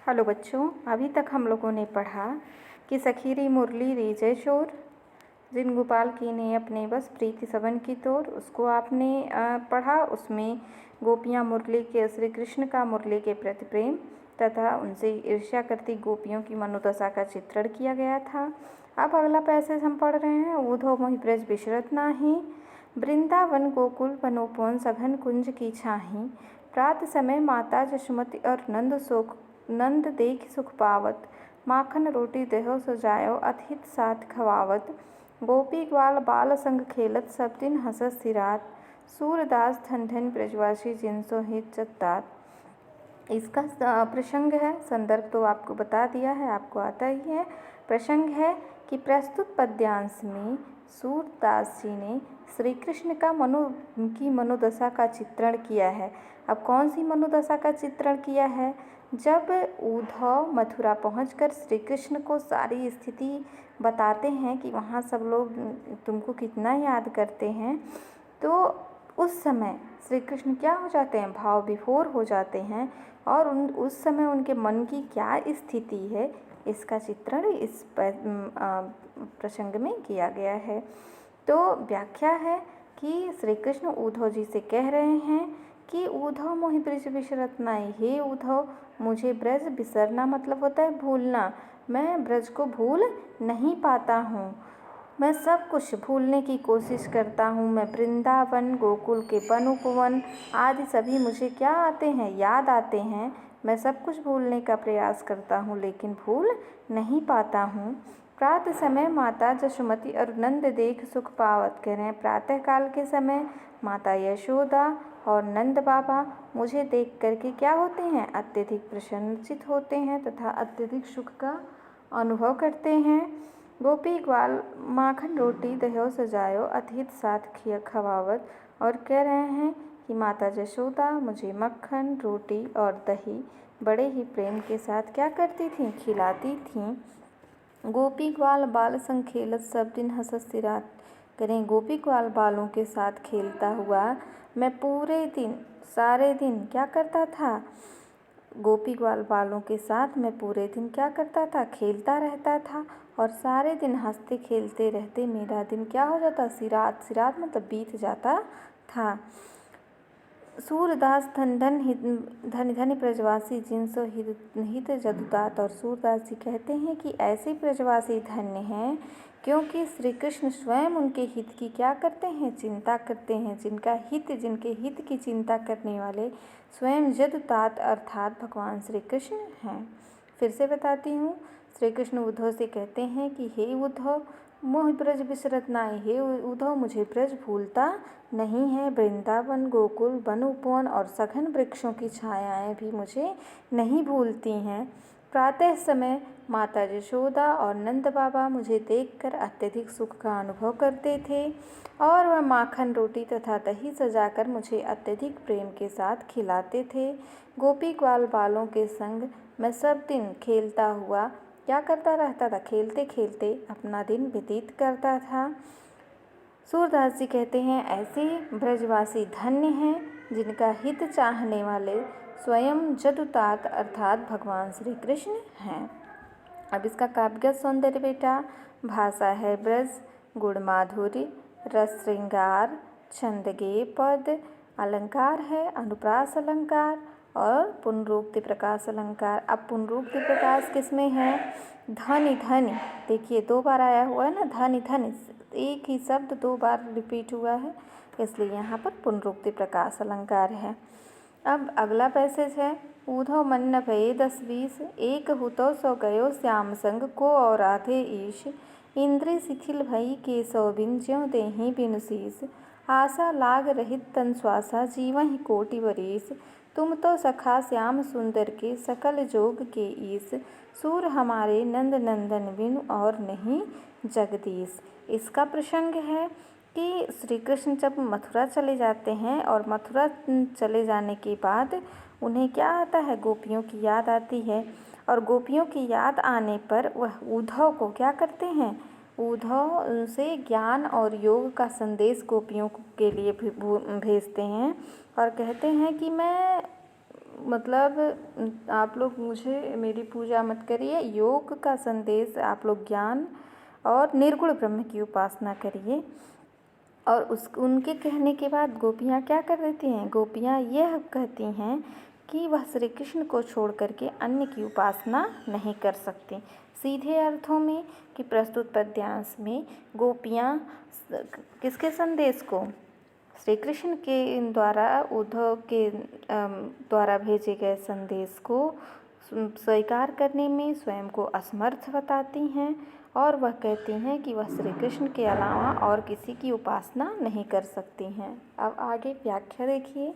Hello बच्चों, अभी तक हम लोगों ने पढ़ा कि सखीरी मुरली रीजे शोर, जिन गोपाल की ने अपने बस प्रीति सबन की तोर, उसको आपने पढ़ा। उसमें गोपियाँ मुरली के श्री कृष्ण का मुरली के प्रति प्रेम तथा उनसे ईर्ष्या करती गोपियों की मनोदशा का चित्रण किया गया था। अब अगला पैसेज हम पढ़ रहे हैं। ऊधो मोहि ब्रज बिसरत नाही, वृंदावन गोकुल वनोपवन सघन कुंज की छाही। प्रात समय माता जसुमति और नंद देख सुख पावत, माखन रोटी देहो सजायो अतिहित साथ खवावत। गोपी ग्वाल बाल संग खेलत, सब दिन हंसत सिरात। सूरदास धन धन ब्रजवासी जिनसो हित जतात। इसका प्रसंग है, संदर्भ तो आपको बता दिया है, आपको आता ही है। प्रसंग है कि प्रस्तुत पद्यांश में सूरदास जी ने श्री कृष्ण की मनोदशा का चित्रण किया है। अब कौन सी मनोदशा का चित्रण किया है? जब उद्धव मथुरा पहुंचकर श्री कृष्ण को सारी स्थिति बताते हैं कि वहाँ सब लोग तुमको कितना याद करते हैं, तो उस समय श्री कृष्ण क्या हो जाते हैं? भाव विभोर हो जाते हैं। और उस समय उनके मन की क्या स्थिति है, इसका चित्रण इस प्रसंग में किया गया है। तो व्याख्या है कि श्री कृष्ण उद्धव जी से कह रहे हैं कि उद्धव मोहि ब्रज बिसरत नाहि, हे उद्धव मुझे ब्रज बिसरना मतलब होता है भूलना। मैं ब्रज को भूल नहीं पाता हूँ, मैं सब कुछ भूलने की कोशिश करता हूँ। मैं वृंदावन गोकुल के वन उपवन आदि सभी मुझे क्या आते हैं? याद आते हैं। मैं सब कुछ भूलने का प्रयास करता हूँ लेकिन भूल नहीं पाता हूँ। प्रातः समय माता जसुमति और नंद देख सुख पावत, कह रहे हैं प्रातः काल के समय माता यशोदा और नंद बाबा मुझे देख करके क्या होते हैं? अत्यधिक प्रसन्नचित होते हैं तथा अत्यधिक सुख का अनुभव करते हैं। गोपी ग्वाल माखन रोटी दह्यो सजायो अतिहित साथ खवावत, और कह रहे हैं कि माता जशोदा मुझे मक्खन रोटी और दही बड़े ही प्रेम के साथ क्या करती थीं? खिलाती थीं। गोपी ग्वाल बाल संग खेलत, सब दिन हंसत सिरात, करें गोपी ग्वाल बालों के साथ खेलता हुआ मैं पूरे दिन सारे दिन क्या करता था? गोपी ग्वाल बालों के साथ मैं पूरे दिन क्या करता था? खेलता रहता था। और सारे दिन हंसते खेलते रहते मेरा दिन क्या हो जाता? सिरात, सिरात मतलब बीत जाता था। सूरदास धन धन ब्रजवासी जिनसो हित जदुतात, और सूरदास जी कहते हैं कि ऐसे ब्रजवासी धन्य हैं क्योंकि श्री कृष्ण स्वयं उनके हित की क्या करते हैं? चिंता करते हैं। जिनके हित की चिंता करने वाले स्वयं जदुतात अर्थात भगवान श्री कृष्ण हैं। फिर से बताती हूँ। श्री कृष्ण उद्धव से कहते हैं कि हे उद्धव मोहि ब्रज बिसरत नाहि, हे उद्धव मुझे ब्रज भूलता नहीं है। वृंदावन गोकुल वन उपवन और सघन वृक्षों की छायाएं भी मुझे नहीं भूलती हैं। प्रातः समय माता यशोदा और नंद बाबा मुझे देखकर अत्यधिक सुख का अनुभव करते थे और वह माखन रोटी तथा दही सजाकर मुझे अत्यधिक प्रेम के साथ खिलाते थे। गोपी ग्वाल बालों के संग मैं सब दिन खेलता हुआ क्या करता रहता था? खेलते खेलते अपना दिन व्यतीत करता था। सूरदास जी कहते हैं ऐसे ब्रजवासी धन्य हैं जिनका हित चाहने वाले स्वयं जदुतात अर्थात भगवान श्री कृष्ण हैं। अब इसका काव्यगत सौंदर्य बेटा, भाषा है ब्रज, गुण माधुर्य, रस श्रृंगार, छंद गे पद, अलंकार है अनुप्रास अलंकार और पुनरुक्ति प्रकाश अलंकार। अब पुनरुक्ति प्रकाश किसमें है? धनि धनि, देखिए 2 बार आया हुआ है ना, धनि धनि, एक ही शब्द 2 बार रिपीट हुआ है, इसलिए यहाँ पर पुनरुक्ति प्रकाश अलंकार है। अब अगला पैसेज है। ऊधव मन न भये 10-20, एक हुतो सो गयो श्याम संग को और आधे ईश। इंद्रिय शिथिल भई केशव बिन ज्यों देहि बिनु शीस। आशा लाग रहित तन श्वासा जीवहि कोटि वरीस। तुम तो सखा श्याम सुंदर के सकल जोग के ईस। सूर हमारे नंद नंदन बिनु और नहीं जगदीश। इसका प्रसंग है कि श्री कृष्ण जब मथुरा चले जाते हैं और मथुरा चले जाने के बाद उन्हें क्या आता है? गोपियों की याद आती है। और गोपियों की याद आने पर वह उद्धव को क्या करते हैं? उद्धव से ज्ञान और योग का संदेश गोपियों के लिए भेजते हैं और कहते हैं कि मैं मतलब आप लोग मुझे मेरी पूजा मत करिए, योग का संदेश आप लोग ज्ञान और निर्गुण ब्रह्म की उपासना करिए। और उनके कहने के बाद गोपियाँ क्या कर देती हैं, गोपियाँ यह कहती हैं कि वह श्री कृष्ण को छोड़ करके अन्य की उपासना नहीं कर सकती। सीधे अर्थों में कि प्रस्तुत पद्यांश में गोपियाँ किसके संदेश को, श्री कृष्ण के द्वारा उद्धव के द्वारा भेजे गए संदेश को स्वीकार करने में स्वयं को असमर्थ बताती हैं और वह कहती हैं कि वह श्री कृष्ण के अलावा और किसी की उपासना नहीं कर सकती हैं। अब आगे व्याख्या देखिए।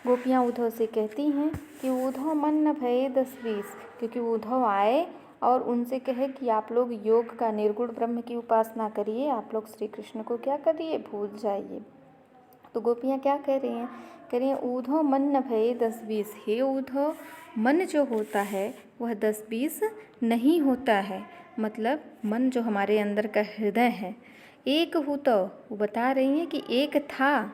गोपियाँ उद्धव से कहती हैं कि उद्धव मन न भये 10-20, क्योंकि उद्धव आए और उनसे कहे कि आप लोग योग का निर्गुण ब्रह्म की उपासना करिए, आप लोग श्री कृष्ण को क्या करिए, भूल जाइए। तो गोपियाँ क्या कह रही हैं, कह रही हैं उद्धव मन न भये 10-20। हे उद्धव, मन जो होता है वह 10-20 नहीं होता है। मतलब मन जो हमारे अंदर का हृदय है, एक हूँ तो वो बता रही हैं कि एक था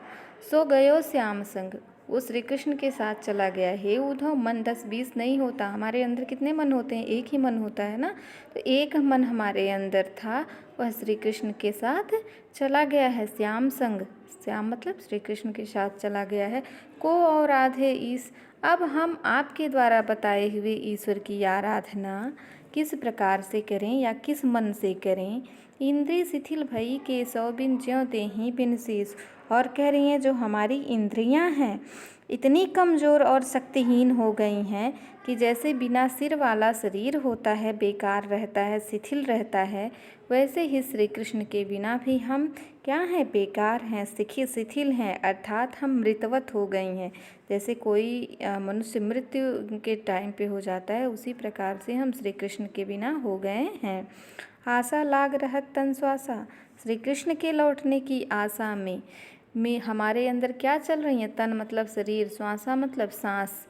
सो गयो श्याम संग, वो श्री कृष्ण के साथ चला गया। हे उद्धव, मन 10-20 नहीं होता, हमारे अंदर कितने मन होते हैं, एक ही मन होता है ना। तो एक मन हमारे अंदर था, वह श्री कृष्ण के साथ चला गया है श्याम संग। श्याम मतलब श्री कृष्ण के साथ चला गया है। को और आधे ईश, अब हम आपके द्वारा बताए हुए ईश्वर की आराधना किस प्रकार से करें या किस मन से करें। इंद्रिय शिथिल भई के सौ बिन ज्यों देहि बिन शीश। और कह रही हैं जो हमारी इंद्रियां हैं इतनी कमज़ोर और शक्तिहीन हो गई हैं कि जैसे बिना सिर वाला शरीर होता है, बेकार रहता है, शिथिल रहता है, वैसे ही श्री कृष्ण के बिना भी हम क्या हैं, बेकार हैं, शिथिल हैं, अर्थात हम मृतवत हो गई हैं। जैसे कोई मनुष्य मृत्यु के टाइम पे हो जाता है, उसी प्रकार से हम श्री कृष्ण के बिना हो गए हैं। आशा लाग रहत तन श्वासा, श्री कृष्ण के लौटने की आशा में हमारे अंदर क्या चल रही है, तन मतलब शरीर, श्वासा मतलब सांस।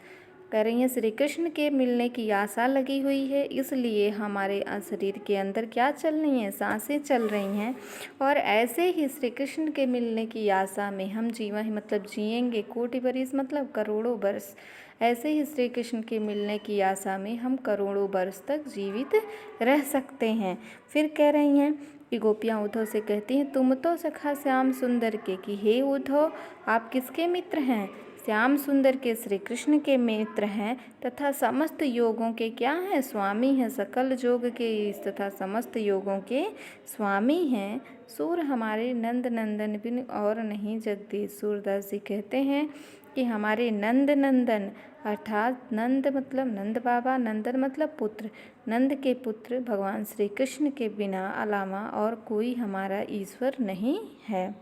कह रही हैं श्री कृष्ण के मिलने की आशा लगी हुई है, इसलिए हमारे शरीर के अंदर क्या चल रही हैं, सांसें चल रही हैं। और ऐसे ही श्री कृष्ण के मिलने की आशा में हम जीवन मतलब जिएंगे कोटि बरिस मतलब करोड़ों वर्ष। ऐसे ही श्री कृष्ण के मिलने की आशा में हम करोड़ों वर्ष तक जीवित रह सकते हैं। फिर कह रही हैं कि गोपियाँ उद्धव से कहती हैं तुम तो सखा श्याम सुंदर के, कि हे उद्धव, आप किसके मित्र हैं, श्याम सुंदर के श्री कृष्ण के मित्र हैं तथा समस्त योगों के क्या हैं, स्वामी हैं, सकल जोग के ईश तथा समस्त योगों के स्वामी हैं। सूर हमारे नंद नंदन बिन और नहीं जगदीश। सूरदास जी कहते हैं कि हमारे नंद नंदन, अर्थात नंद मतलब नंद बाबा, नंदन मतलब पुत्र, नंद के पुत्र भगवान श्री कृष्ण के बिना अलावा और कोई हमारा ईश्वर नहीं है।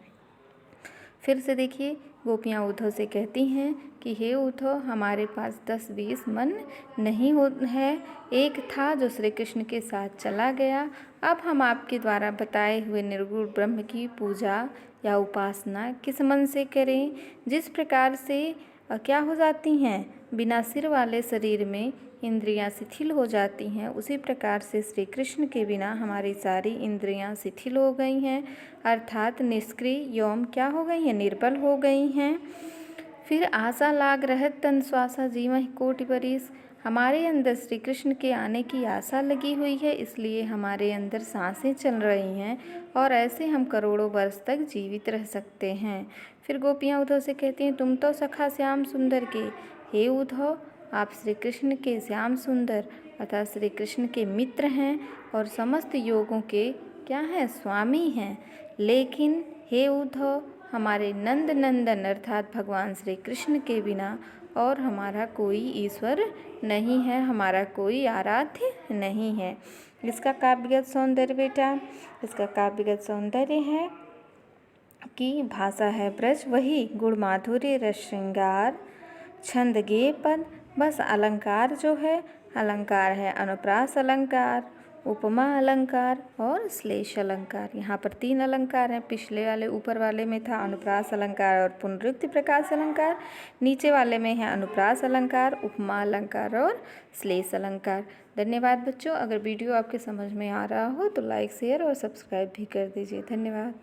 फिर से देखिए, गोपियाँ उद्धव से कहती हैं कि हे उद्धव, हमारे पास 10-20 मन नहीं है, एक था जो श्री कृष्ण के साथ चला गया। अब हम आपके द्वारा बताए हुए निर्गुण ब्रह्म की पूजा या उपासना किस मन से करें। जिस प्रकार से क्या हो जाती हैं, बिना सिर वाले शरीर में इंद्रियां शिथिल हो जाती हैं, उसी प्रकार से श्री कृष्ण के बिना हमारी सारी इंद्रियां शिथिल हो गई हैं, अर्थात निष्क्रिय यौम क्या हो गई हैं, निर्बल हो गई हैं। फिर आशा लाग रहत तन श्वासा जीवन कोटि बरिस, हमारे अंदर श्री कृष्ण के आने की आशा लगी हुई है, इसलिए हमारे अंदर सांसें चल रही हैं और ऐसे हम करोड़ों वर्ष तक जीवित रह सकते हैं। फिर गोपियाँ उद्धव से कहती हैं तुम तो सखा श्याम सुंदर के, हे उद्धव, आप श्री कृष्ण के श्याम सुंदर अर्थात श्री कृष्ण के मित्र हैं और समस्त योगों के क्या हैं, स्वामी हैं। लेकिन हे उद्धव, हमारे नंद नंदन अर्थात भगवान श्री कृष्ण के बिना और हमारा कोई ईश्वर नहीं है, हमारा कोई आराध्य नहीं है। इसका काव्यगत सौंदर्य बेटा, इसका काव्यगत सौंदर्य है कि भाषा है ब्रज वही, गुण माधुर्य रस श्रृंगार, छंद गे पद, बस अलंकार जो है, अलंकार है अनुप्रास अलंकार, उपमा अलंकार और श्लेष अलंकार। यहाँ पर 3 अलंकार हैं। पिछले वाले ऊपर वाले में था अनुप्रास अलंकार और पुनरुक्ति प्रकाश अलंकार, नीचे वाले में है अनुप्रास अलंकार, उपमा अलंकार और श्लेष अलंकार। धन्यवाद बच्चों। अगर वीडियो आपके समझ में आ रहा हो तो लाइक, शेयर और सब्सक्राइब भी कर दीजिए। धन्यवाद।